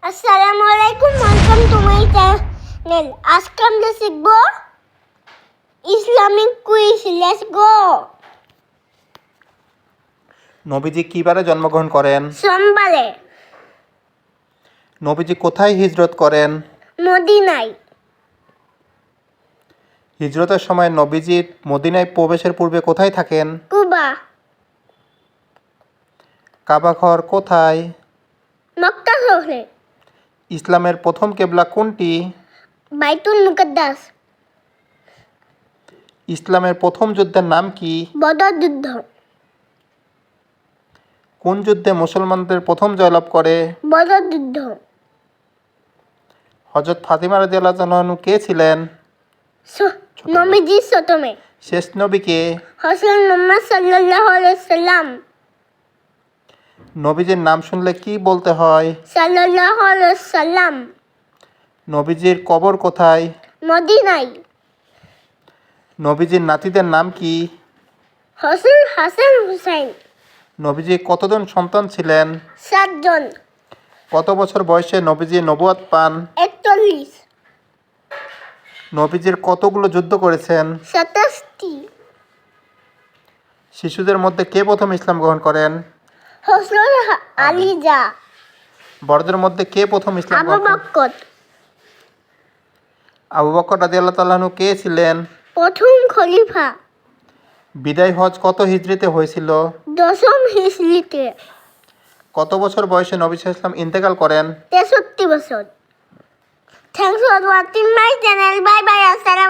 আসসালামু আলাইকুম, welcome to my channel. আজকে আমরা শিখব ইসলামিক কুইজ। Let's go. নবীজি কিবারে জন্মগ্রহণ করেন? সোমবারে। নবীজি কোথায় হিজরত করেন? মদিনায়। হিজরতের সময় নবীজি মদিনায় প্রবেশের পূর্বে কোথায় থাকেন? কুবা। কাবা ঘর কোথায়? মক্কা শহরে। ইসলামের প্রথম কেবলা কোনটি? বাইতুল মুকাদ্দাস। ইসলামের প্রথম যুদ্ধের নাম কি? বদর যুদ্ধ। কোন যুদ্ধে মুসলমানদের প্রথম জয়লাভ করে? বদর যুদ্ধ। হযরত ফাতিমা রাদিয়াল্লাহু আনহা কে ছিলেন? নবীজির সতমে। শেষ নবী কে? হযরত মুহাম্মদ সাল্লাল্লাহু আলাইহি সাল্লাম। নবীজির নাম শুনলে কি বলতে হয়? সাল্লাল্লাহু আলাইহি সাল্লাম। নবীজির কবর কোথায়? মদিনায়। নবীজির নাতিদের নাম কি? হযরত হাসান হুসাইন। নবীজি কতজন সন্তান ছিলেন? 7 জন। কত বছর বয়সে নবীজি নবুয়ত পান? 41। নবীজির কতগুলো যুদ্ধ করেছেন? 27টি। শিশুদের মধ্যে কে প্রথম ইসলাম গ্রহণ করেন? হযরত আলীজা। বড়দের মধ্যে কে প্রথম ইসলাম আবু গ্রহণ করেন? বকর। আবু বকর রাদিয়াল্লাহু তাআলা আনহু কে ছিলেন? প্রথম খলিফা। বিদায় হজ কত হিজরিতে হয়েছিল? 10ম হিজরিতে। কত বছর বয়সে নবী সাল্লাল্লাহু আলাইহি ওয়াসাল্লাম ইন্তেকাল করেন? 63 বছর। Thanks for watching my channel. Bye bye. আসসালামু